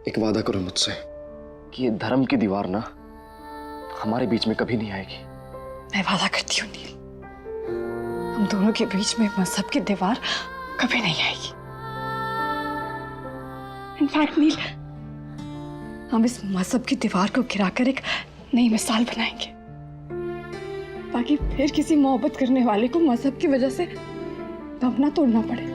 एक वादा करो मुझसे कि ये धर्म की दीवार ना हमारे बीच में कभी नहीं आएगी। मैं वादा करती हूँ नील, हम दोनों के बीच में मजहब की दीवार कभी नहीं आएगी। इनफैक्ट नील, हम इस मजहब की दीवार को गिराकर एक नई मिसाल बनाएंगे, ताकि फिर किसी मोहब्बत करने वाले को मजहब की वजह से दम ना तोड़ना पड़े।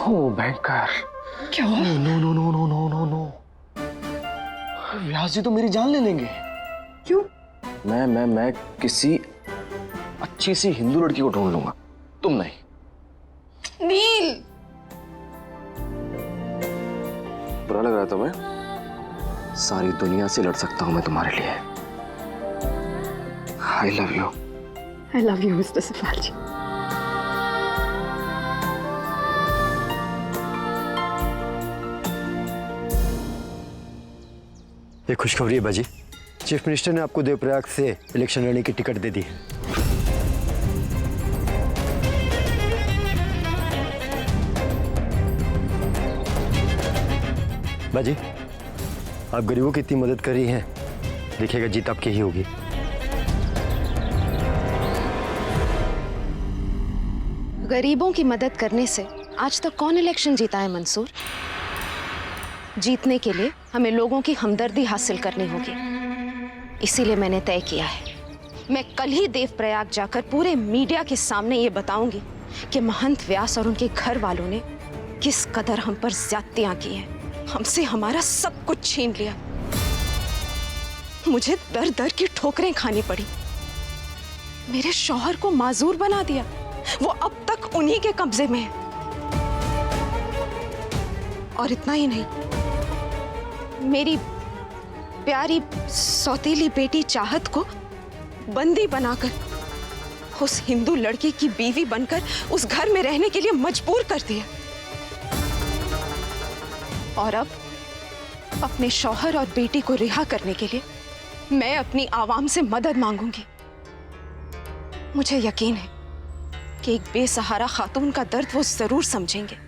ओ भयंकर। क्या हुआ? No no no no no no no, Vyas ji तो मेरी जान ले लेंगे। क्यों? मैं किसी अच्छी सी हिंदू लड़की को ढूंढ लूंगा, तुम नहीं। नील, बुरा लग रहा था मैं? सारी दुनिया से लड़ सकता हूं मैं तुम्हारे लिए। I love you. I love you mister Safal ji. ये खुशखबरी है बाजी, चीफ मिनिस्टर ने आपको देवप्रयाग से इलेक्शन लड़ने की टिकट दे दी है। बाजी, आप गरीबों की इतनी मदद कर रही हैं, देखिएगा जीत आपकी ही होगी। गरीबों की मदद करने से आज तक कौन इलेक्शन जीता है मंसूर? जीतने के लिए हमें लोगों की हमदर्दी हासिल करनी होगी। इसीलिए मैंने तय किया है, मैं कल ही देवप्रयाग जाकर पूरे मीडिया के सामने ये बताऊंगी कि महंत व्यास और उनके घर वालों ने किस कदर हम पर ज्यादतियां की हैं, हमसे हमारा सब कुछ छीन लिया। मुझे दर दर की ठोकरें खानी पड़ी, मेरे शौहर को माजूर बना दिया, वो अब तक उन्हीं के कब्जे में है। और इतना ही नहीं, मेरी प्यारी सौतेली बेटी चाहत को बंदी बनाकर उस हिंदू लड़के की बीवी बनकर उस घर में रहने के लिए मजबूर कर दिया। और अब अपने शौहर और बेटी को रिहा करने के लिए मैं अपनी आवाम से मदद मांगूंगी। मुझे यकीन है कि एक बेसहारा खातून का दर्द वो जरूर समझेंगे।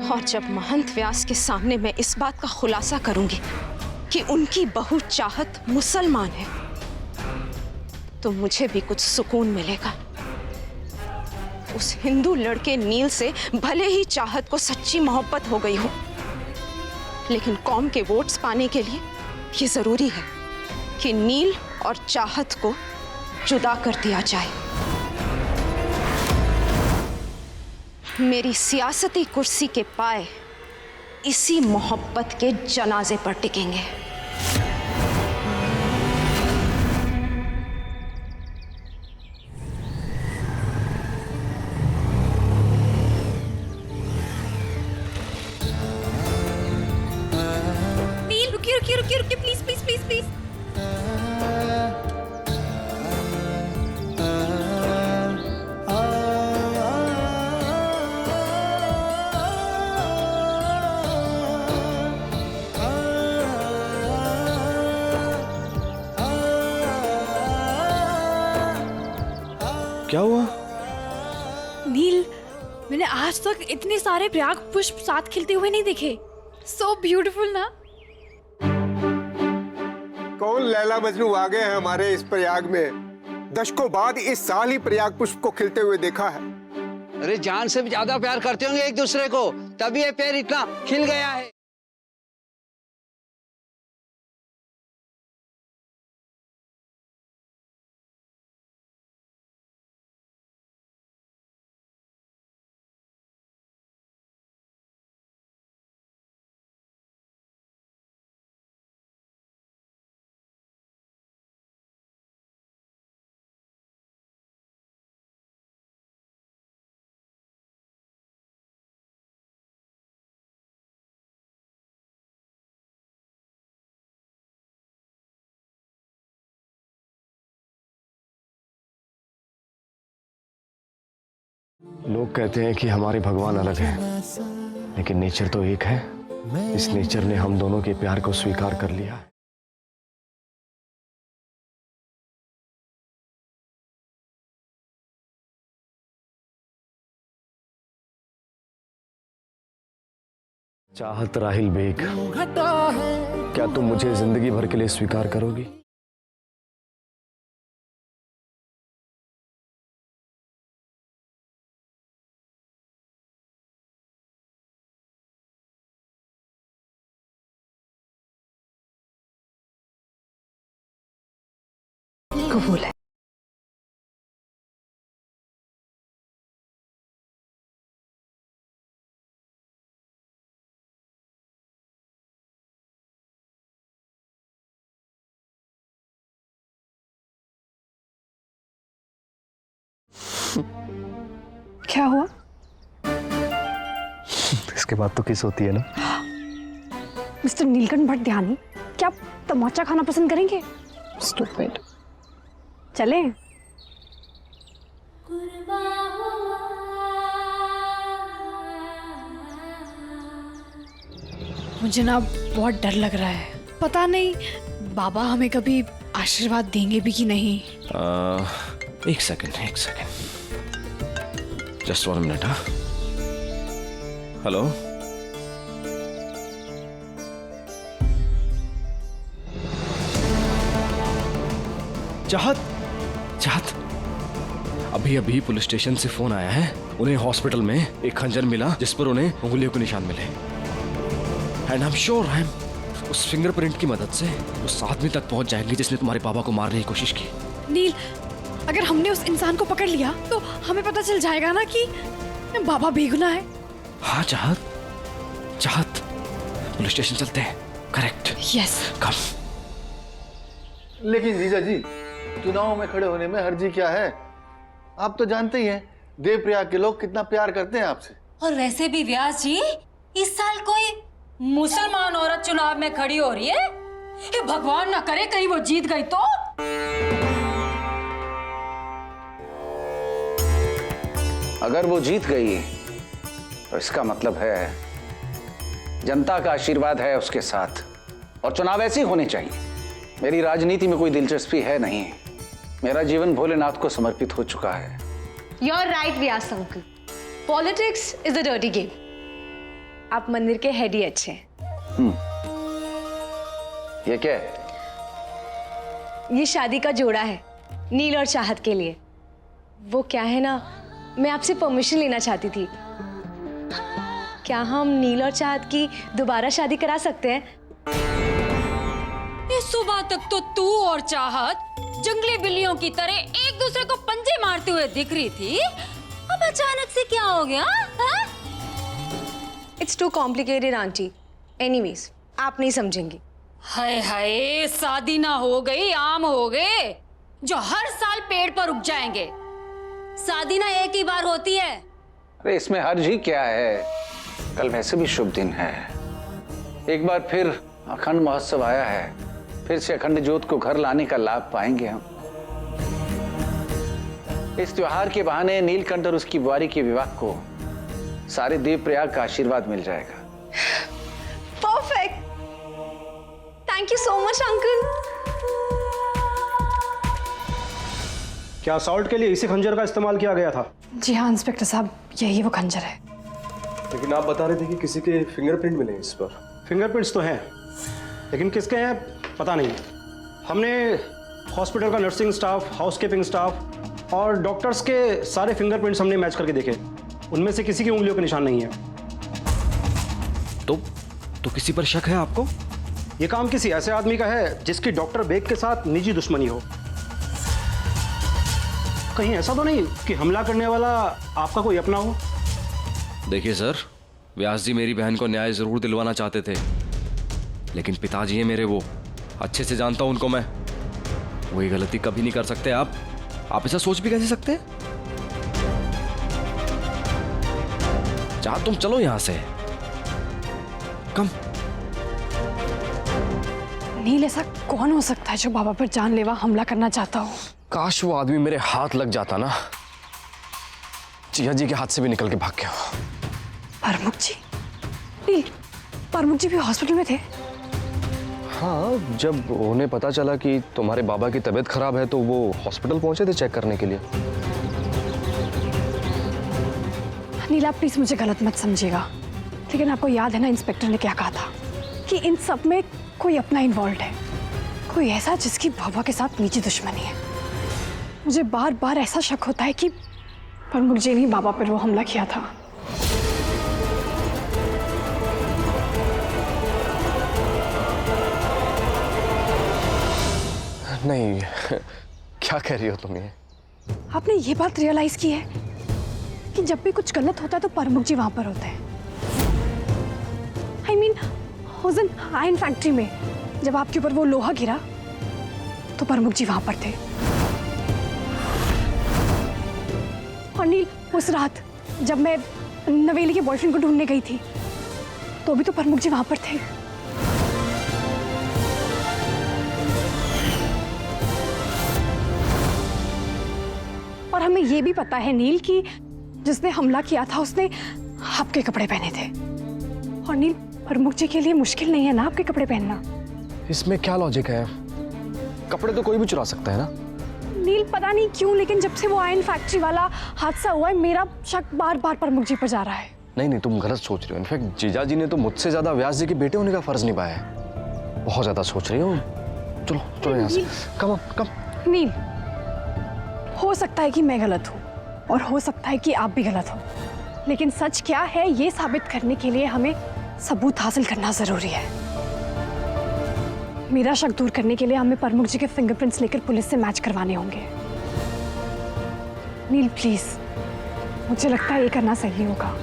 और जब महंत व्यास के सामने मैं इस बात का खुलासा करूंगी कि उनकी बहू चाहत मुसलमान है, तो मुझे भी कुछ सुकून मिलेगा। उस हिंदू लड़के नील से भले ही चाहत को सच्ची मोहब्बत हो गई हो, लेकिन कौम के वोट्स पाने के लिए ये जरूरी है कि नील और चाहत को जुदा कर दिया जाए। मेरी सियासती कुर्सी के पाए इसी मोहब्बत के जनाजे पर टिकेंगे। नील, रुकिए रुकिए रुकिए रुकिए, प्लीज प्लीज प्लीज प्लीज। क्या हुआ? नील, मैंने आज तक इतने सारे प्रयाग पुष्प साथ खिलते हुए नहीं देखे। सो ब्यूटीफुल ना? कौन लैला मजनू आ गए हैं हमारे इस प्रयाग में। दशकों बाद इस साल ही प्रयाग पुष्प को खिलते हुए देखा है। अरे जान से भी ज्यादा प्यार करते होंगे एक दूसरे को, तभी ये पेड़ इतना खिल गया है। लोग कहते हैं कि हमारे भगवान अलग हैं, लेकिन नेचर तो एक है। इस नेचर ने हम दोनों के प्यार को स्वीकार कर लिया है। चाहत राहिल बेग, क्या तुम मुझे जिंदगी भर के लिए स्वीकार करोगी? कबूल है। क्या हुआ? इसके बाद तो किस होती है ना? मिस्टर नीलकंठ भट्ट, क्या आप तमाचा खाना पसंद करेंगे? Stupid. चलें? मुझे ना बहुत डर लग रहा है। पता नहीं बाबा हमें कभी आशीर्वाद देंगे भी कि नहीं। एक सेकंड, जस्ट 1 मिनट। हाँ, हेलो। चाहत अभी पुलिस स्टेशन से फोन आया है। उन्हें हॉस्पिटल में एक खंजर मिला जिस पर उन्हें उंगलियों के निशान मिले। एंड आई एम श्योर उस फिंगरप्रिंट की मदद से उस आदमी तक पहुंच जाएंगे जिसने तुम्हारे पापा को मारने की कोशिश की। नील, अगर हमने उस इंसान को पकड़ लिया तो हमें पता चल जाएगा ना कि बाबा बेगुनाह है। हाँ चाहत पुलिस स्टेशन चलते हैं। करेक्ट। यस। कम। लेकिन जीजा जी, चुनाव में खड़े होने में हर्जी क्या है? आप तो जानते ही हैं देवप्रयाग के लोग कितना प्यार करते हैं आपसे। और वैसे भी व्यास जी, इस साल कोई मुसलमान औरत चुनाव में खड़ी हो रही है। ये भगवान ना करे कहीं वो जीत गई तो। अगर वो जीत गई तो इसका मतलब है जनता का आशीर्वाद है उसके साथ, और चुनाव ऐसे ही होने चाहिए। मेरी राजनीति में कोई दिलचस्पी है नहीं। मेरा जीवन भोलेनाथ को समर्पित हो चुका है। You're right, Vyas uncle. Politics is a dirty game। आप मंदिर के हेड ही अच्छे हैं। ये क्या है? ये शादी का जोड़ा है नील और चाहत के लिए। वो क्या है ना, मैं आपसे परमिशन लेना चाहती थी। क्या हम नील और चाहत की दोबारा शादी करा सकते हैं? इस सुबह तक तो तू और चाहत जंगली बिल्लियों की तरह एक दूसरे को पंजे मारते हुए दिख रही थी। अब अचानक से क्या हो गया? It's too complicated, aunty. Anyways, आप नहीं समझेंगी। हाय हाय, शादी ना हो गई आम हो गए जो हर साल पेड़ पर उग जाएंगे। शादी ना एक ही बार होती है। अरे इसमें हर्ज ही क्या है? कल वैसे भी शुभ दिन है। एक बार फिर अखंड महोत्सव आया है। फिर से अखंड ज्योत को घर लाने का लाभ पाएंगे हम। इस त्योहार के बहाने नीलकंठ और उसकी बुआरी के विवाह को सारे देवप्रयाग का आशीर्वाद मिल जाएगा। Perfect. Thank you so much uncle. क्या असॉल्ट के लिए इसी खंजर का इस्तेमाल किया गया था? जी हाँ इंस्पेक्टर साहब, यही वो खंजर है। लेकिन आप बता रहे थे कि किसी के फिंगरप्रिंट मिले इस पर। फिंगरप्रिंट्स तो हैं, लेकिन किसके हैं पता नहीं। हमने हॉस्पिटल का नर्सिंग स्टाफ, हाउसकीपिंग स्टाफ और डॉक्टर्स के सारे फिंगरप्रिंट्स हमने मैच करके देखे। उनमें से किसी की उंगलियों के निशान नहीं है। तो किसी पर शक है आपको? ये काम किसी ऐसे आदमी का है जिसकी डॉक्टर बेग के साथ निजी दुश्मनी हो। कहीं ऐसा तो नहीं कि हमला करने वाला आपका कोई अपना हो? देखिए सर, व्यास जी मेरी बहन को न्याय जरूर दिलवाना चाहते थे, लेकिन पिताजी हैं मेरे, वो अच्छे से जानता हूं उनको मैं। वही गलती कभी नहीं कर सकते आप ऐसा सोच भी कैसे सकते हैं? चाह तुम चलो यहां से। कम। नील, ऐसा कौन हो सकता है जो बाबा पर जानलेवा हमला करना चाहता हो? काश वो आदमी मेरे हाथ लग जाता ना। जिया जी के हाथ से भी निकल के भाग गया। प्रमुख जी? नील, प्रमुख जी भी हॉस्पिटल में थे? हाँ, जब उन्हें पता चला कि तुम्हारे बाबा की तबीयत खराब है तो वो हॉस्पिटल पहुंचे थे चेक करने के लिए। नीला प्लीज मुझे गलत मत समझिएगा। लेकिन आपको याद है ना इंस्पेक्टर ने क्या कहा था कि इन सब में कोई अपना इन्वॉल्व है, कोई ऐसा जिसकी भवा के साथ निजी दुश्मनी है। मुझे बार बार ऐसा शक होता है कि प्रमुख जी ने बाबा पर वो हमला किया था। नहीं, क्या कह रही हो तुम ये? आपने ये बात रियलाइज की है कि जब भी कुछ गलत होता है तो प्रमुख जी वहां पर होते हैं। I mean, उस दिन आयरन फैक्ट्री में जब आपके ऊपर वो लोहा गिरा तो प्रमुख जी वहां पर थे। और नील, उस रात जब मैं नवेली के बॉयफ्रेंड को ढूंढने गई थी तो भी तो प्रमुख जी वहां पर थे। और हमें ये भी पता है नील कि जिसने हमला किया था उसने आपके कपड़े पहने थे। और नील, प्रमुख जी के लिए मुश्किल नहीं है ना आपके कपड़े पहनना। इसमें क्या लॉजिक है? कपड़े तो कोई भी चुरा सकता है ना। नील, पता नहीं क्यों लेकिन जब से वो आयरन फैक्ट्री वाला हादसा हुआ है मेरा शक बार बार प्रमुख जी पर जा रहा है। नहीं, तुम गलत सोच रही हो। इनफैक्ट जीजा जी ने तो मुझसे ज्यादा व्यास जी के बेटे होने का फर्ज निभाया है। बहुत ज्यादा सोच रही हो। चलो चलो यहाँ से। कम। नील, हो सकता है कि मैं गलत हूँ और हो सकता है कि आप भी गलत हो, लेकिन सच क्या है ये साबित करने के लिए हमें सबूत हासिल करना जरूरी है। मेरा शक दूर करने के लिए हमें प्रमुख जी के फिंगरप्रिंट्स लेकर पुलिस से मैच करवाने होंगे। नील प्लीज, मुझे लगता है ये करना सही होगा।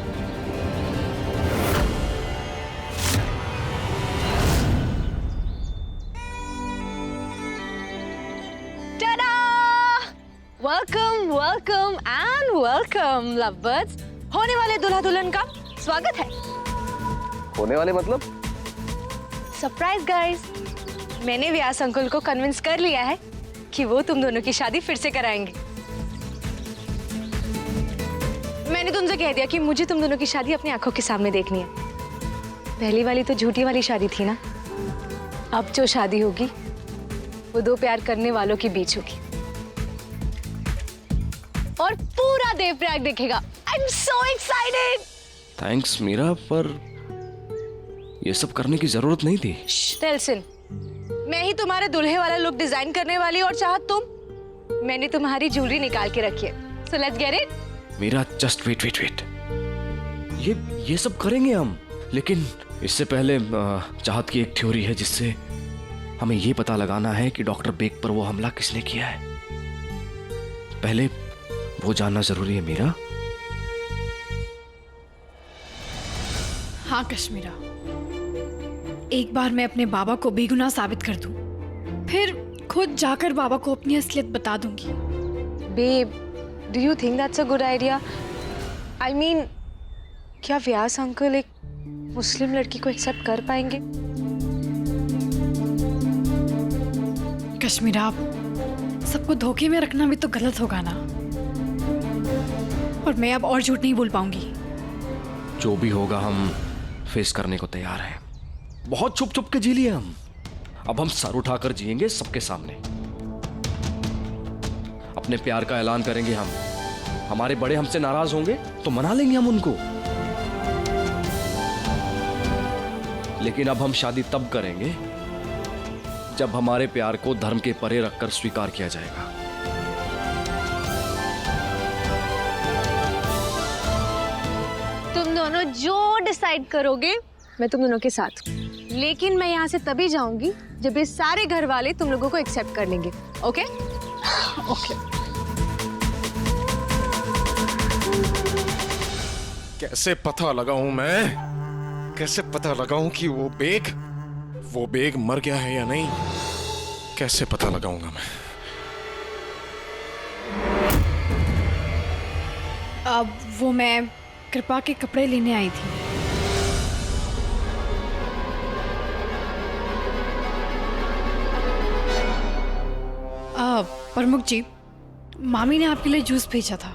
Welcome welcome and welcome lovebirds. होने वाले दूल्हा दुल्हन का स्वागत है। होने वाले मतलब? सरप्राइज गाइस, मैंने व्यास अंकल को कन्विंस कर लिया है कि वो तुम दोनों की शादी फिर से कराएंगे। मैंने तुमसे कह दिया कि मुझे तुम दोनों की शादी अपनी आंखों के सामने देखनी है। पहली वाली तो झूठी वाली शादी थी ना, अब जो शादी होगी वो दो प्यार करने वालों के बीच होगी और पूरा देवप्रयाग देखेगा। I am so excited. Thanks Meera, पर ये सब करने की जरूरत नहीं थी। नेल्सन, मैं ही तुम्हारे दुल्हे वाला लुक डिजाइन करने वाली और चाहत तुम। मैंने तुम्हारी ज्वेलरी निकाल के रखी है। So let's get it. Meera just wait. ये सब करेंगे हम, लेकिन इससे पहले चाहत की एक थ्योरी है जिससे हमें ये पता लगाना है कि डॉक्टर बेग पर वो हमला किसने किया है। पहले वो जानना जरूरी है मीरा। हाँ कश्मीरा, एक बार मैं अपने बाबा को बेगुनाह साबित कर दूं, फिर खुद जाकर बाबा को अपनी असलियत बता दूंगी। Babe, do you think that's a good idea? I mean, क्या व्यास अंकल एक मुस्लिम लड़की को एक्सेप्ट कर पाएंगे? कश्मीरा, सबको धोखे में रखना भी तो गलत होगा ना। और मैं अब और झूठ नहीं बोल पाऊंगी। जो भी होगा हम फेस करने को तैयार हैं। बहुत छुप छुप के जी लिए हम, अब हम सर उठाकर जिएंगे सबके सामने। अपने प्यार का ऐलान करेंगे हम। हमारे बड़े हमसे नाराज होंगे तो मना लेंगे हम उनको, लेकिन अब हम शादी तब करेंगे जब हमारे प्यार को धर्म के परे रखकर स्वीकार किया जाएगा। तुम दोनों जो डिसाइड करोगे मैं तुम दोनों के साथ हूँ, लेकिन मैं यहाँ से तभी जाऊंगी जब ये सारे घर वाले तुम लोगों को एक्सेप्ट कर लेंगे। ओके? ओके। कैसे पता लगाऊं मैं? कैसे पता लगाऊं कि वो बेग मर गया है या नहीं? कैसे पता लगाऊंगा मैं? अब वो मैं कृपा के कपड़े लेने आई थी। प्रमुख जी, मामी ने आपके लिए जूस भेजा था।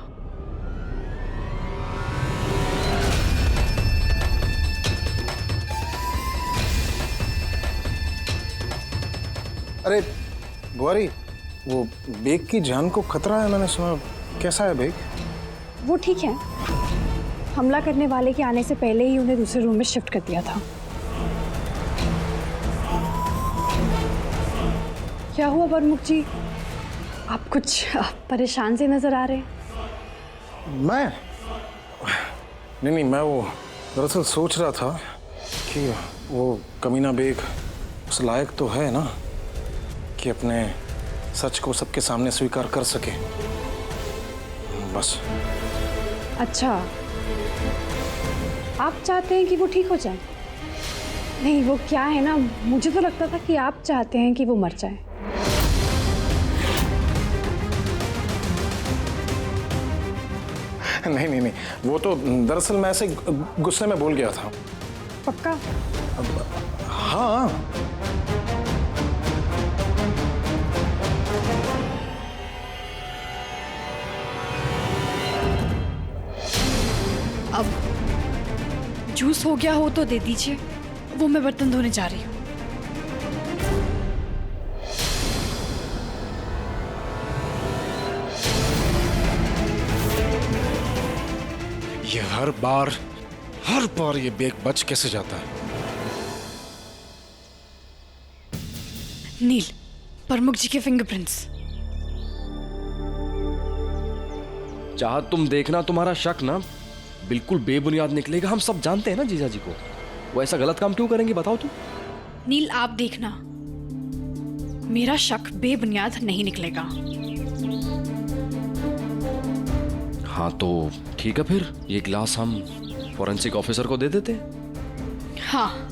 अरे गौरी, वो बेग की जान को खतरा है, मैंने सुना। कैसा है बेग? वो ठीक है, हमला करने वाले के आने से पहले ही उन्हें दूसरे रूम में शिफ्ट कर दिया था। क्या हुआ प्रमुख जी, आप कुछ परेशान से नजर आ रहे हैं। मैं नहीं, मैं वो दरअसल सोच रहा था कि वो कमीना बेग उस लायक तो है ना कि अपने सच को सबके सामने स्वीकार कर सके, बस। अच्छा, आप चाहते हैं कि वो ठीक हो जाए? नहीं, वो क्या है ना, मुझे तो लगता था कि आप चाहते हैं कि वो मर जाए। नहीं, वो तो दरअसल मैं ऐसे गुस्से में बोल गया था। पक्का? हाँ। अब जूस हो गया हो तो दे दीजिए, वो मैं बर्तन धोने जा रही हूँ। ये हर बार ये बेग बच कैसे जाता है? नील, प्रमुख जी के फिंगरप्रिंट्स। चाहत, तुम देखना, तुम्हारा शक ना बिल्कुल बेबुनियाद निकलेगा। हम सब जानते हैं ना जीजा जी को, वो ऐसा गलत काम क्यों करेंगे, बताओ तुम। नील, आप देखना, मेरा शक बेबुनियाद नहीं निकलेगा। हाँ तो ठीक है, फिर ये गिलास हम फॉरेंसिक ऑफिसर को दे देते हैं। हाँ,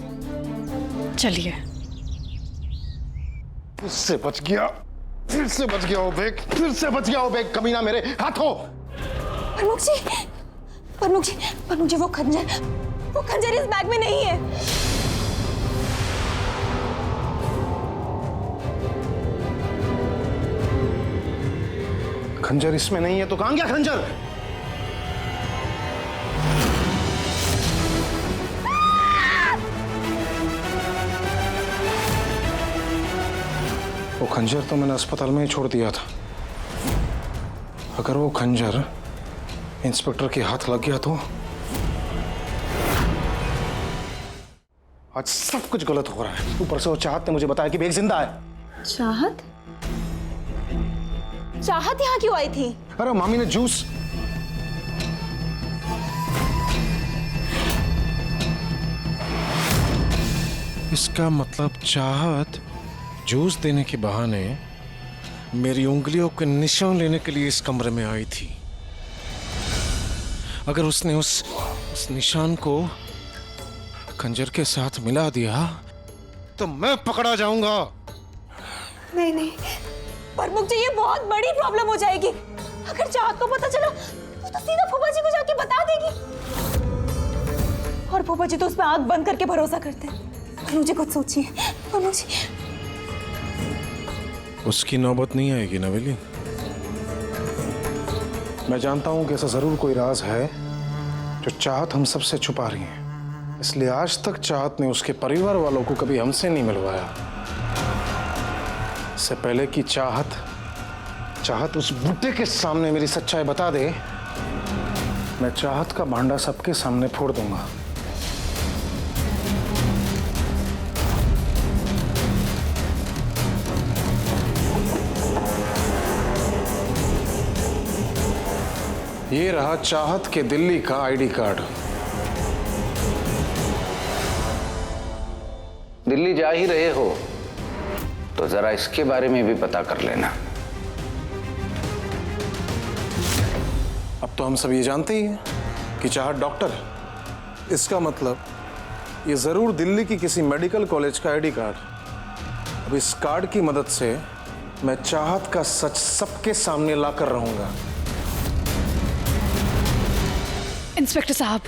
चलिए। फिर से बच गया वो बेग, फिर से बच गया वो बेग, कमीना मेरे हाथों। प्रमुख जी, वो खंजर इस बैग में नहीं है। खंजर इसमें नहीं है तो कहां गया खंजर? वो खंजर तो मैंने अस्पताल में ही छोड़ दिया था। अगर वो खंजर इंस्पेक्टर के हाथ लग गया तो आज सब कुछ गलत हो रहा है। ऊपर से वो चाहत ने मुझे बताया कि बेग जिंदा है। चाहत यहाँ क्यों आई थी? अरे मामी ने जूस इसका मतलब चाहत जूस देने के बहाने मेरी उंगलियों के निशान लेने के लिए इस कमरे में आई थी। अगर उसने उस निशान को खंजर के साथ मिला दिया तो मैं पकड़ा जाऊंगा। नहीं, प्रमुख जी, ये बहुत बड़ी प्रॉब्लम हो जाएगी। अगर चाहत को पता चला तो सीधा फूफा जी को जाके बता देगी, और फूफा जी तो उसमें आंख बंद करके भरोसा करते हैं। मुझे कुछ सोचिए प्रमुख जी। उसकी नौबत नहीं आएगी नवेली। मैं जानता हूं कि ऐसा जरूर कोई राज है जो चाहत हम सबसे छुपा रही है, इसलिए आज तक चाहत ने उसके परिवार वालों को कभी हमसे नहीं मिलवाया। इससे पहले कि चाहत उस बुड्ढे के सामने मेरी सच्चाई बता दे, मैं चाहत का भांडा सबके सामने फोड़ दूंगा। ये रहा चाहत के दिल्ली का आईडी कार्ड। दिल्ली जा ही रहे हो तो जरा इसके बारे में भी पता कर लेना। अब तो हम सब ये जानते ही हैं कि चाहत डॉक्टर है। इसका मतलब ये जरूर दिल्ली की किसी मेडिकल कॉलेज का आईडी कार्ड। अब इस कार्ड की मदद से मैं चाहत का सच सबके सामने लाकर रहूंगा। इंस्पेक्टर साहब,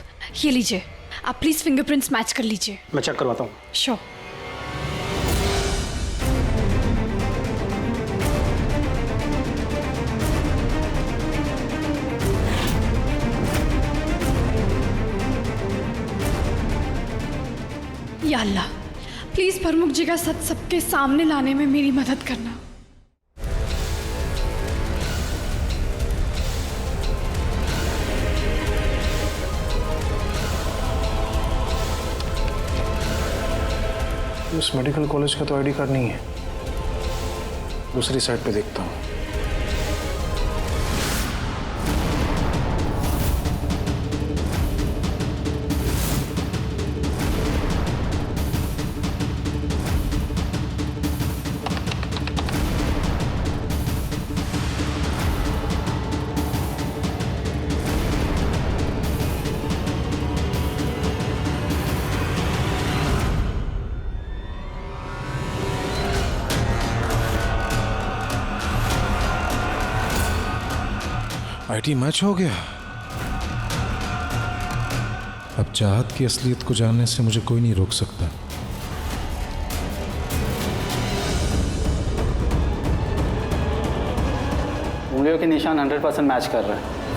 ये लीजिए, आप प्लीज फिंगरप्रिंट्स मैच कर लीजिए। मैं चेक करवाता हूँ। श्योर। या अल्लाह, प्लीज प्रमुख जी का सच सबके सामने लाने में मेरी मदद करना। इस मेडिकल कॉलेज का तो आईडी कार्ड नहीं है। दूसरी साइड पे देखता हूँ। आईडी मैच हो गया। अब चाहत की असलियत को जानने से मुझे कोई नहीं रोक सकता। उंगलियों के निशान 100% मैच कर रहे हैं।